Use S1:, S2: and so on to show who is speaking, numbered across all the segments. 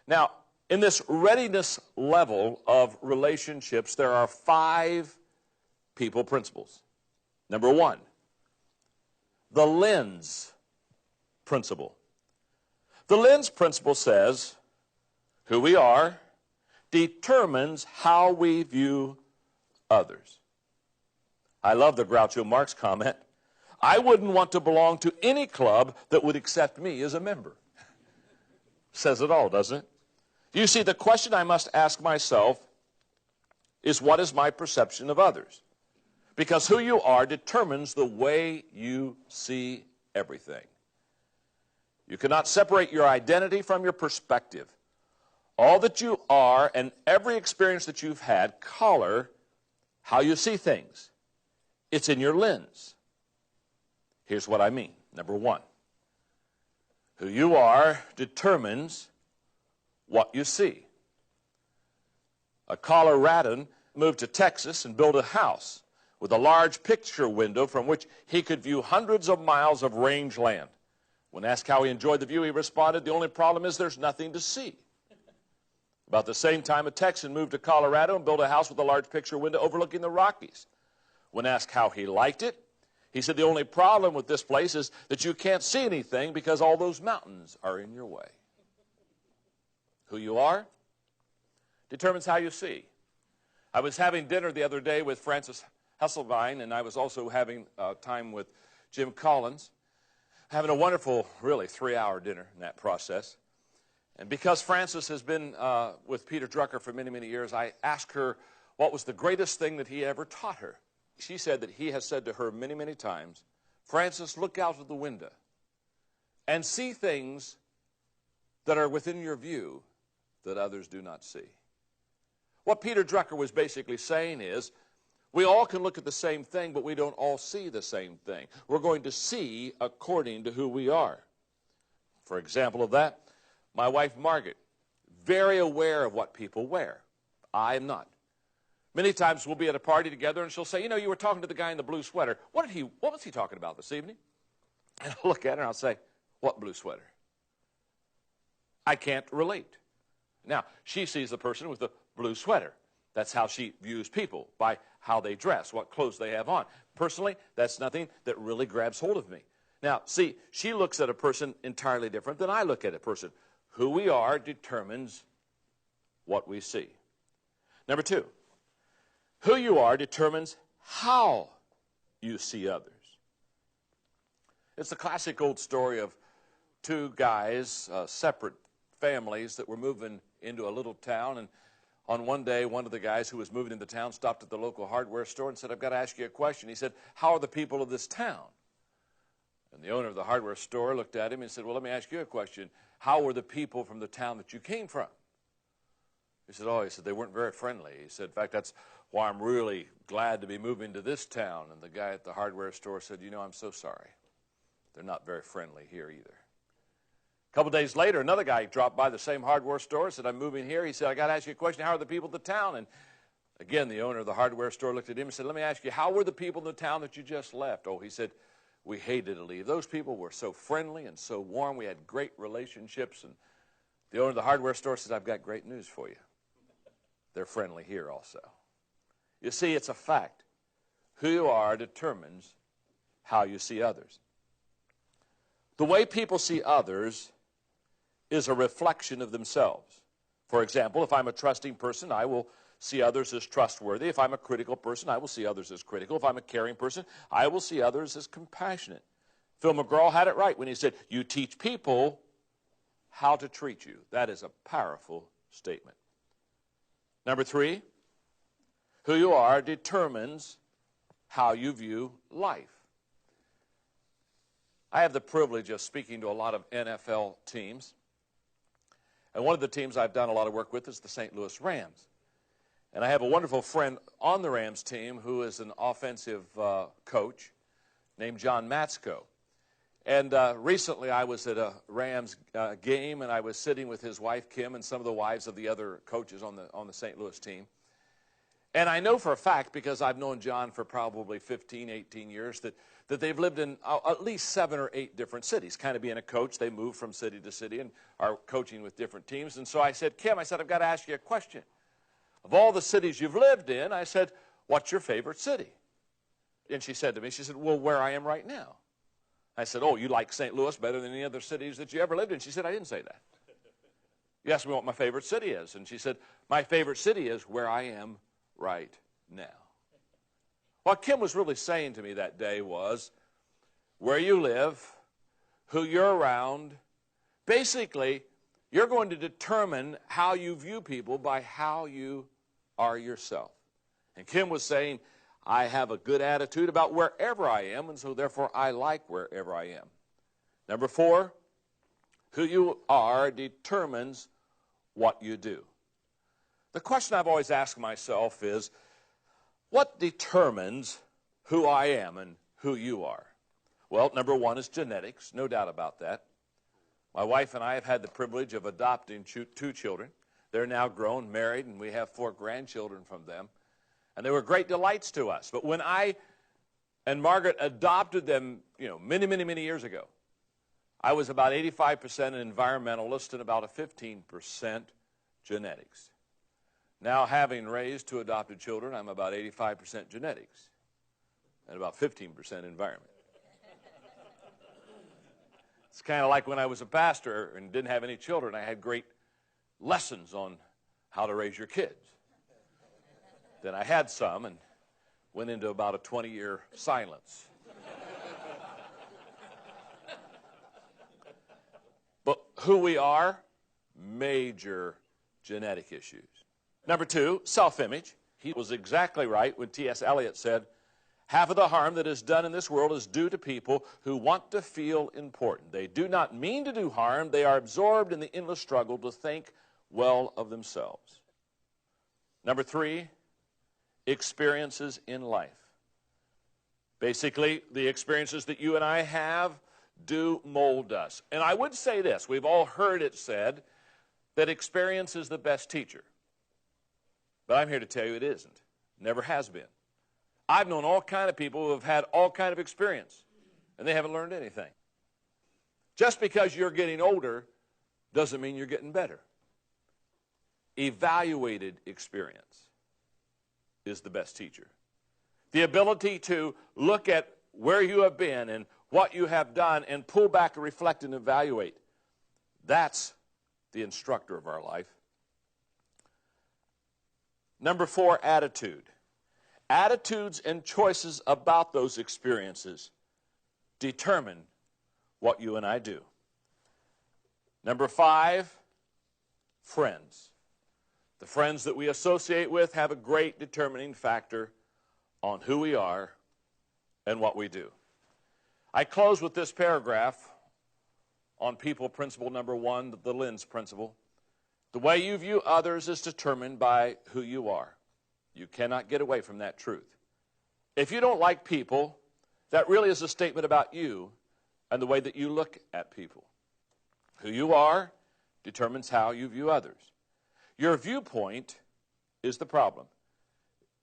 S1: Now, in this readiness level of relationships, there are 5 people principles. Number 1, the lens principle. The lens principle says who we are determines how we view others. I love the Groucho Marx comment. I wouldn't want to belong to any club that would accept me as a member. Says it all, doesn't it? You see, the question I must ask myself is, what is my perception of others? Because who you are determines the way you see everything. You cannot separate your identity from your perspective. All that you are and every experience that you've had color how you see things. It's in your lens. Here's what I mean. Number 1, who you are determines what you see. A Coloradan moved to Texas and built a house with a large picture window from which he could view hundreds of miles of rangeland. When asked how he enjoyed the view, he responded, "The only problem is there's nothing to see." About the same time, a Texan moved to Colorado and built a house with a large picture window overlooking the Rockies. When asked how he liked it, he said, "The only problem with this place is that you can't see anything because all those mountains are in your way." Who you are determines how you see. I was having dinner the other day with Francis Hesselbein, and I was also having time with Jim Collins, having a wonderful, really, 3-hour dinner in that process. And because Francis has been with Peter Drucker for many, many years, I asked her what was the greatest thing that he ever taught her. She said that he has said to her many, many times, "Francis, look out of the window and see things that are within your view that others do not see." What Peter Drucker was basically saying is, we all can look at the same thing, but we don't all see the same thing. We're going to see according to who we are. For example of that, my wife Margaret, very aware of what people wear. I am not. Many times we'll be at a party together and she'll say, "You know, you were talking to the guy in the blue sweater. What was he talking about this evening?" And I'll look at her and I'll say, "What blue sweater?" I can't relate. Now, she sees the person with the blue sweater. That's how she views people, by how they dress, what clothes they have on. Personally, that's nothing that really grabs hold of me. Now, see, she looks at a person entirely different than I look at a person. Who we are determines what we see. Number 2, who you are determines how you see others. It's a classic old story of 2 guys, separate families that were moving into a little town, and on one day, one of the guys who was moving into town stopped at the local hardware store and said, "I've got to ask you a question." He said, "How are the people of this town?" And the owner of the hardware store looked at him and said, "Well, let me ask you a question. How were the people from the town that you came from?" He said, "Oh," he said, "they weren't very friendly." He said, "In fact, that's why I'm really glad to be moving to this town." And the guy at the hardware store said, "You know, I'm so sorry. They're not very friendly here either." A couple days later, another guy dropped by the same hardware store, said, "I'm moving here." He said, "I got to ask you a question. How are the people of the town?" And again, the owner of the hardware store looked at him and said, "Let me ask you, how were the people in the town that you just left?" "Oh," he said, "we hated to leave. Those people were so friendly and so warm. We had great relationships." And the owner of the hardware store says, "I've got great news for you. They're friendly here also." You see, it's a fact. Who you are determines how you see others. The way people see others is a reflection of themselves. For example, if I'm a trusting person, I will see others as trustworthy. If I'm a critical person, I will see others as critical. If I'm a caring person, I will see others as compassionate. Phil McGraw had it right when he said, "You teach people how to treat you." That is a powerful statement. Number 3, who you are determines how you view life. I have the privilege of speaking to a lot of NFL teams. And one of the teams I've done a lot of work with is the St. Louis Rams. And I have a wonderful friend on the Rams team who is an offensive coach named John Maxwell. And recently I was at a Rams game, and I was sitting with his wife, Kim, and some of the wives of the other coaches on the St. Louis team. And I know for a fact, because I've known John for probably 15, 18 years, that they've lived in at least 7 or 8 different cities. Kind of being a coach, they move from city to city and are coaching with different teams. And so I said, Kim, I've got to ask you a question. Of all the cities you've lived in, I said, what's your favorite city? And she said to me, she said, well, where I am right now. I said, oh, you like St. Louis better than any other cities that you ever lived in? She said, I didn't say that. You asked me what my favorite city is. And she said, my favorite city is where I am right now. What Kim was really saying to me that day was where you live, who you're around. Basically, you're going to determine how you view people by how you are yourself. And Kim was saying, I have a good attitude about wherever I am, and so therefore I like wherever I am. Number 4, who you are determines what you do. The question I've always asked myself is, what determines who I am and who you are? Well, number 1 is genetics, no doubt about that. My wife and I have had the privilege of adopting 2 children. They're now grown, married, and we have 4 grandchildren from them. And they were great delights to us. But when I and Margaret adopted them, many, many, many years ago, I was about 85% an environmentalist and about a 15% genetics. Now, having raised 2 adopted children, I'm about 85% genetics and about 15% environment. It's kind of like when I was a pastor and didn't have any children, I had great lessons on how to raise your kids. Then I had some and went into about a 20-year silence. But who we are, major genetic issues. Number 2, self-image. He was exactly right when T.S. Eliot said, half of the harm that is done in this world is due to people who want to feel important. They do not mean to do harm. They are absorbed in the endless struggle to think well of themselves. Number 3, experiences in life. Basically, the experiences that you and I have do mold us. And I would say this, we've all heard it said that experience is the best teacher. But I'm here to tell you it isn't. Never has been. I've known all kind of people who have had all kind of experience, and they haven't learned anything. Just because you're getting older doesn't mean you're getting better. Evaluated experience is the best teacher. The ability to look at where you have been and what you have done and pull back and reflect and evaluate. That's the instructor of our life. Number 4, attitude. Attitudes and choices about those experiences determine what you and I do. Number 5, friends. The friends that we associate with have a great determining factor on who we are and what we do. I close with this paragraph on people principle number 1, the lens principle. The way you view others is determined by who you are. You cannot get away from that truth. If you don't like people, that really is a statement about you and the way that you look at people. Who you are determines how you view others. Your viewpoint is the problem.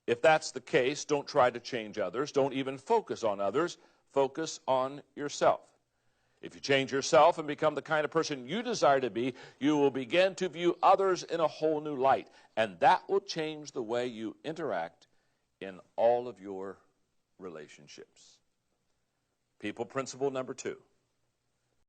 S1: If that's the case, don't try to change others. Don't even focus on others. Focus on yourself. If you change yourself and become the kind of person you desire to be, you will begin to view others in a whole new light. And that will change the way you interact in all of your relationships. People principle number 2.